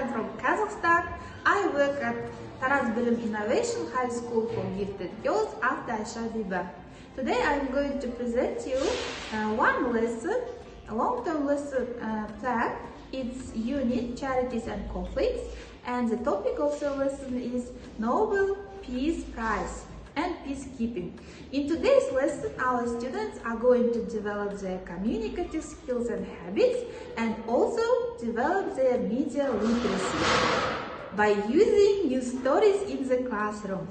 I'm from Kazakhstan. I work at Taraz Bilim Innovation High School for Gifted Girls after Shadiba. Today I'm going to present you one lesson, a long-term lesson plan. It's unit, charities and conflicts, and the topic of the lesson is Nobel Peace Prize and peacekeeping. In today's lesson, our students are going to develop their communicative skills and habits and also develop their media literacy by using news stories in the classroom.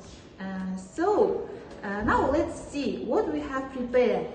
Now let's see what we have prepared.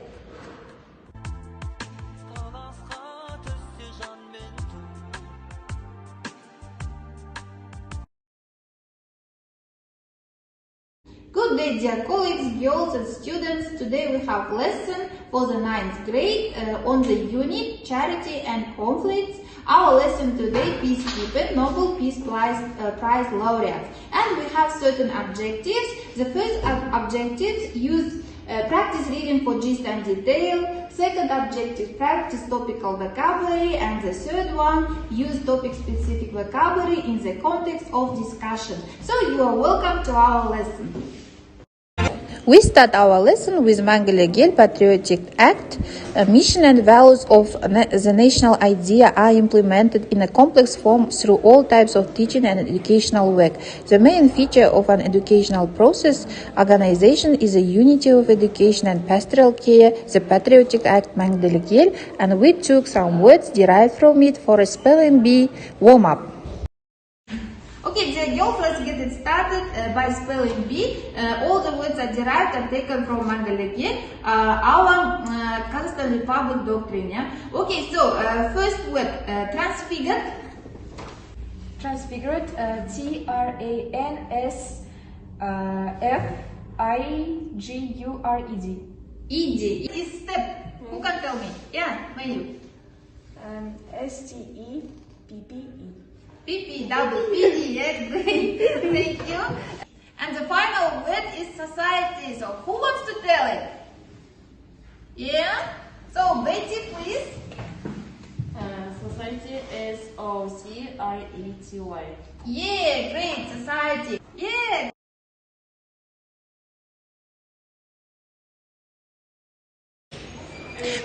Good day, dear colleagues, girls and students. Today we have lesson for the 9th grade on the unit, charity and conflicts. Our lesson today, peacekeeping, Nobel Peace Prize laureates. And we have certain objectives. The first objective, use practice reading for gist and detail. Second objective, practice topical vocabulary. And the third one, use topic-specific vocabulary in the context of discussion. So you are welcome to our lesson. We start our lesson with Mangala Patriotic Act. Mission and values of the national idea are implemented in a complex form through all types of teaching and educational work. The main feature of an educational process organization is the unity of education and pastoral care, the Patriotic Act Mangala, and we took some words derived from it for a spelling bee warm-up. Okay, dear girls, let's get it started by spelling bee. All the words are derived and taken from Mangalake, our Kazakhstan Republic doctrine. Yeah? Okay, so first word, transfigured. Transfigured, T-R-A-N-S-F-I-G-U-R-E-D. E-D. Is step. Who can tell me? Yeah, Mayu. S-T-E-P-P-E. PP, double P, yeah, great, thank you. And the final word is society, so who wants to tell it? Yeah? So, Betty, please. Society, S-O-C-I-E-T-Y. Yeah, great, society. Yeah.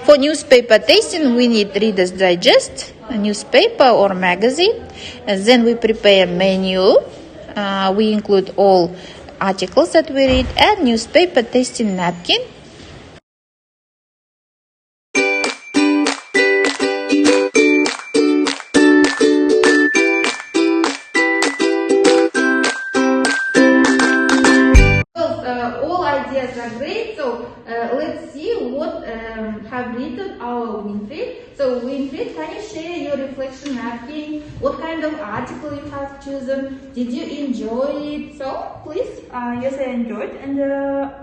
For newspaper tasting, we need Reader's Digest, a newspaper or magazine. And then we prepare menu. We include all articles that we read and newspaper tasting napkin. All ideas are great, so let's see what have written our Winfried. So Winfried, can you share your reflection napkin? What kind of article you have chosen? Did you enjoy it? So please. Yes, I enjoyed, and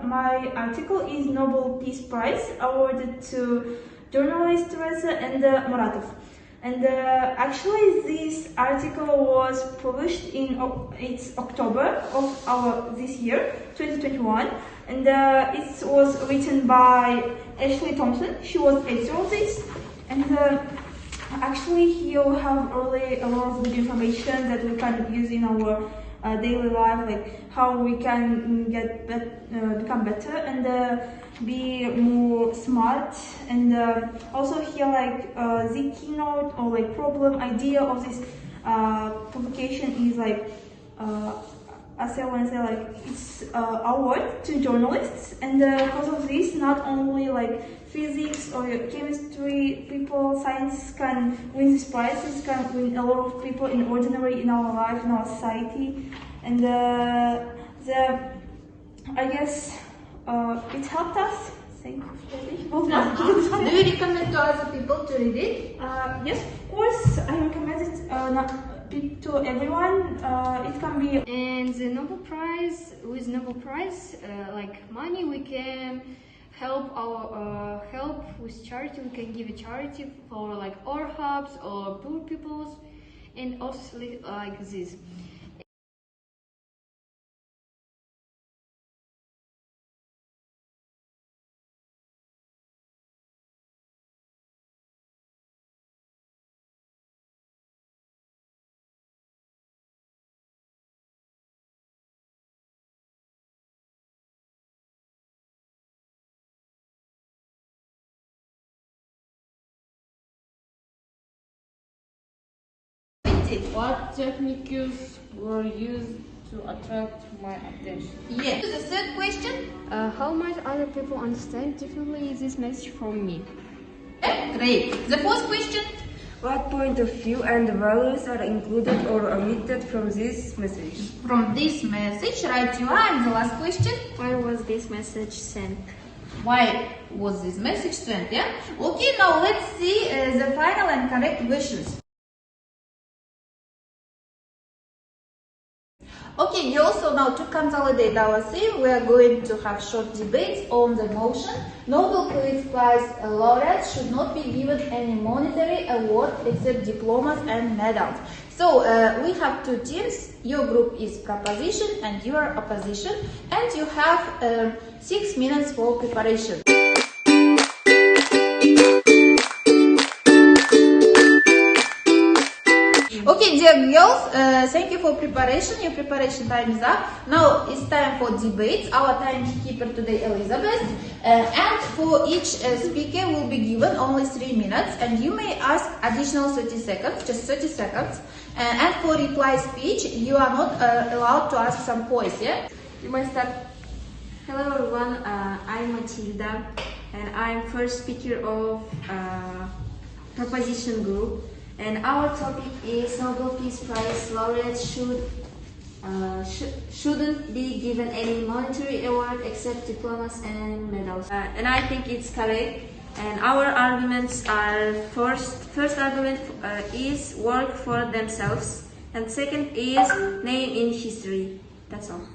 my article is Nobel Peace Prize awarded to journalist Teresa and Muratov. And actually, this article was published in it's October of this year, 2021, and it was written by Ashley Thompson. She was editor of this, and actually, he'll have really a lot of good information that we can use in our daily life, like how we can become better and be more smart, and also here like the keynote or like problem idea of this publication is like as I want to say, like it's award to journalists, and because of this, not only like physics or chemistry people, science can win these prizes, can win a lot of people in ordinary in our life, in our society, and I guess it helped us. Thank you. Do you recommend to other people to read it? Yes, of course. I recommend it not to everyone. It can be. And the Nobel Prize, with Nobel Prize, like money, we can help our help with charity. We can give a charity for like orphans or poor peoples, and also like this. it. What techniques were used to attract my attention? Yes. The third question. How might other people understand differently this message from me? Great. The fourth question. What point of view and values are included or omitted from this message? From this message, write your and the last question. Why was this message sent? Why was this message sent? Yeah. Okay. Now let's see the final and correct versions. Okay, you also now to consolidate our theme, we are going to have short debates on the motion. Nobel Peace Prize laureates should not be given any monetary award except diplomas and medals. So we have two teams. Your group is proposition and your opposition, and you have 6 minutes for preparation. Okay, dear girls, thank you for preparation. Your preparation time is up. Now it's time for debates. Our timekeeper today, Elizabeth. And for each speaker will be given only 3 minutes. And you may ask additional 30 seconds, just 30 seconds. And for reply speech, you are not allowed to ask some points, yeah? You might start. Hello everyone, I'm Matilda and I'm first speaker of proposition group. And our topic is Nobel Peace Prize laureates shouldn't be given any monetary award except diplomas and medals. And I think it's correct. And our arguments are first argument is work for themselves, and second is name in history. That's all.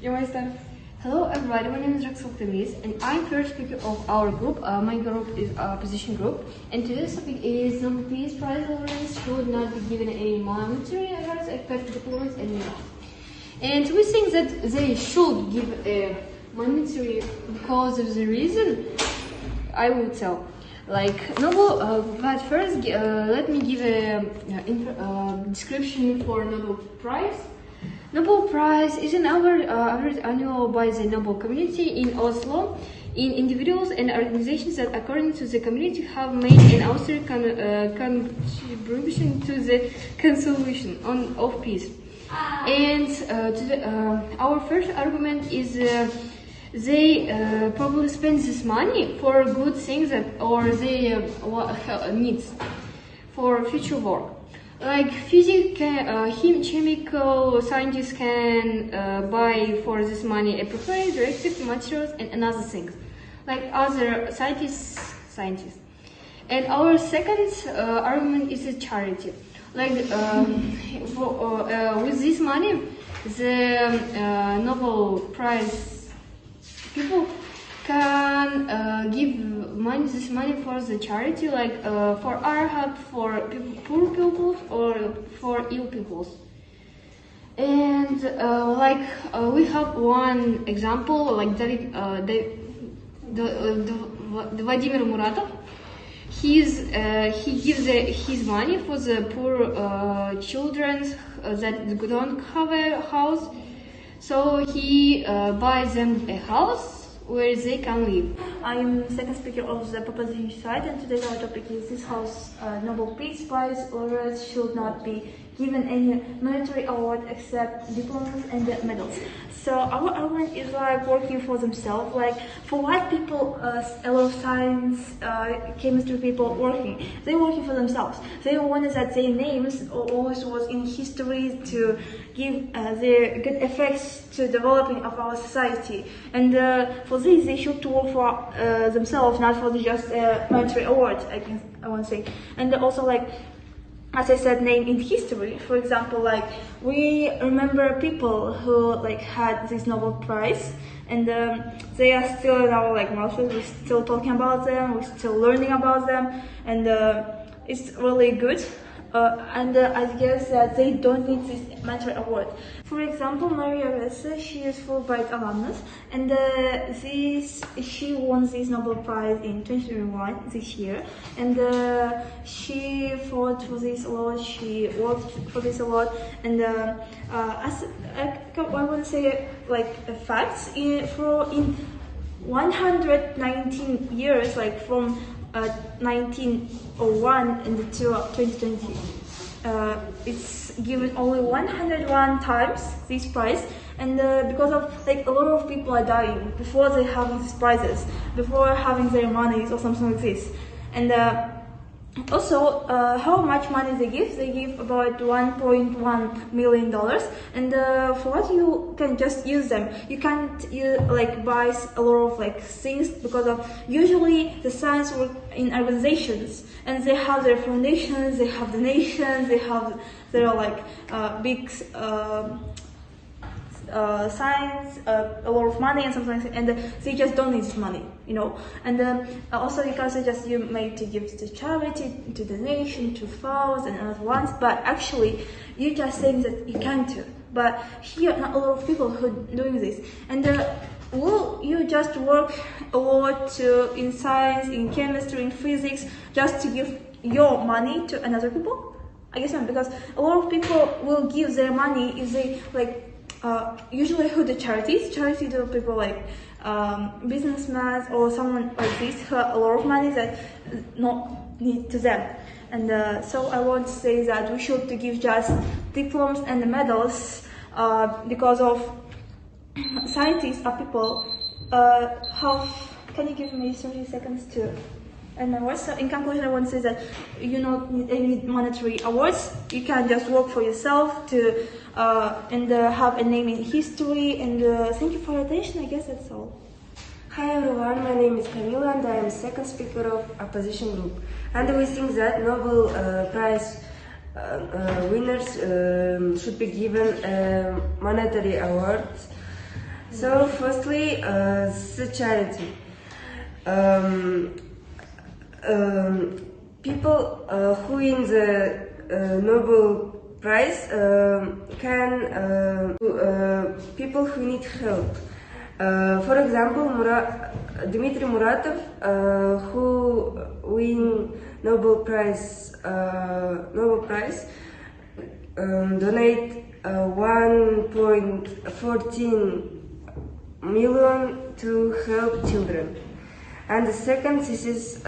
You may start. Hello everybody, my name is Raksel Temis and I'm first speaker of our group. My group is a opposition group, and today's topic is Nobel Peace Prize laureates should not be given any monetary awards except diplomas and medals. And we think that they should give a monetary because of the reason I will tell. Like Nobel, but first let me give a description for Nobel Prize. Nobel Prize is an award annual by the Nobel community in Oslo in individuals and organizations that, according to the community, have made an outstanding contribution to the consolidation of peace. And our first argument is they probably spend this money for good things that, or they needs for future work. Like chemical scientists can buy for this money appropriate directive materials and another things, like other scientists. And our second argument is a charity. Like with this money, the Nobel Prize people can give this money for the charity, like for our help for poor people or for ill people. And we have one example, like Vladimir Muratov. He gives his money for the poor children that don't have a house. So he buys them a house where they can live. I'm second speaker of the proposition side, and today's our topic is this house Nobel Peace Prize laureates should not be given any monetary award except diplomas and medals. So our argument is like working for themselves. Like for white people, a lot of science, chemistry people working, they're working for themselves. They wanted that their names always was in history to give their good effects to developing of our society. And for this, they should work for themselves, not for just monetary award. I want to say, and also like, as I said, name in history. For example, like we remember people who like had this Nobel Prize, and they are still in our like mouths. We're still talking about them. We're still learning about them, and it's really good. And I guess that they don't need this monetary award. For example, Maria Ressa, she is Fulbright alumnus, and she won this Nobel Prize in 2021 this year, and she fought for this a lot. She worked for this a lot, and as I want to say like facts in 119 years, like from 1901 until 2020. it's given only 101 times this prize, and because of like a lot of people are dying before they having these prizes, before having their monies or something like this, and also how much money they give? They give about $1.1 million, and for what you can just use them. You can't like buy a lot of like things, because of usually the science work in organizations, and they have their foundations, they have donations, they have their like big science, a lot of money and something like that, and they just don't need this money, you know. And also you can suggest you may to give to charity, to donation, to funds and other ones, but actually you just saying that you can't do. But here not a lot of people who are doing this, and will you just work a lot in science, in chemistry, in physics, just to give your money to another people? I guess not, because a lot of people will give their money if they like usually who do charities? Charity do people like businessmen or someone like this who have a lot of money that not need to them. And so I want to say that we should give just diplomas and medals because of scientists are people. Can you give me 30 seconds to? And also, in conclusion, I want to say that you don't need any monetary awards. You can just work for yourself to and have a name in history. And thank you for your attention. I guess that's all. Hi everyone, my name is Camila and I am second speaker of opposition group. And we think that Nobel Prize winners should be given monetary awards. So firstly, the charity. People who win the Nobel Prize can people who need help. For example, Dmitry Muratov, who win Nobel Prize, donate 1.14 million to help children. And the second, this is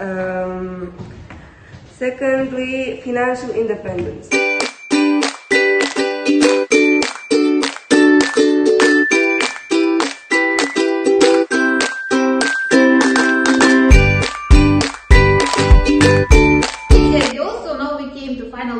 secondly financial independence.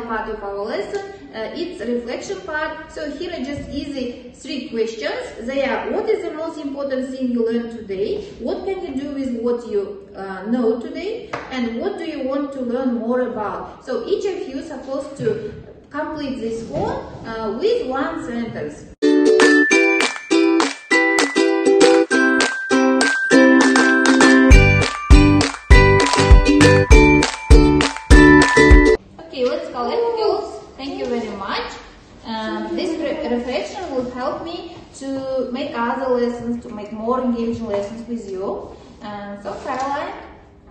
Part of our lesson, it's reflection part. So here are just easy 3 questions. They are: what is the most important thing you learned today? What can you do with what you know today? And what do you want to learn more about? So each of you is supposed to complete this form with 1 sentence. Okay, let's collect girls. Thank you very much. This reflection will help me to make other lessons, to make more engaging lessons with you. So Caroline,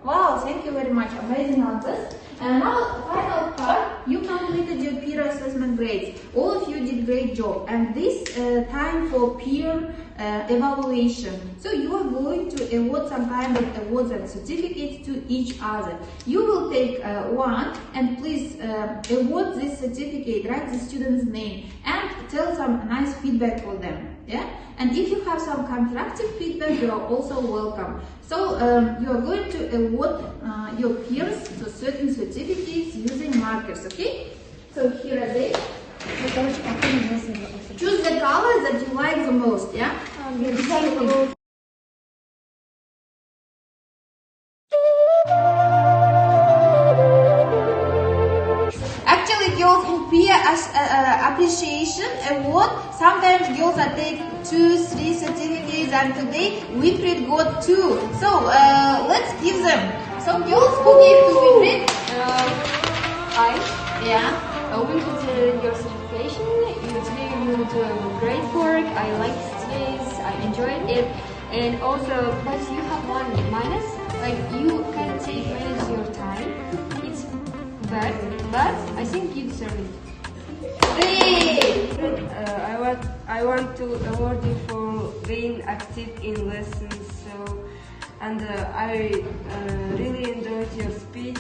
wow, thank you very much. Amazing answers. And now, final part, you completed your peer assessment grades. All of you did great job. And this time for peer evaluation. So you are going to award some kind of awards and certificates to each other. You will take one and please award this certificate, write the student's name and tell some nice feedback for them. Yeah? And if you have some constructive feedback, you are also welcome. So you are going to award your peers to certain certificates using markers, okay? So here are they. Choose the color that you like the most, yeah? Actually, girls in peer appreciation award, sometimes girls are take 2, 3 certificates, and today Winfried got 2. So let's give them. So girls, who gave to Winfried? Yeah. Winfried, your certification. Today you do great work. I liked today's. I enjoyed it. And also, but you have one minus. Like you can take manage your time. It's bad, but I think you deserve it. I want to award you for being active in lessons. So, and I really enjoyed your speech.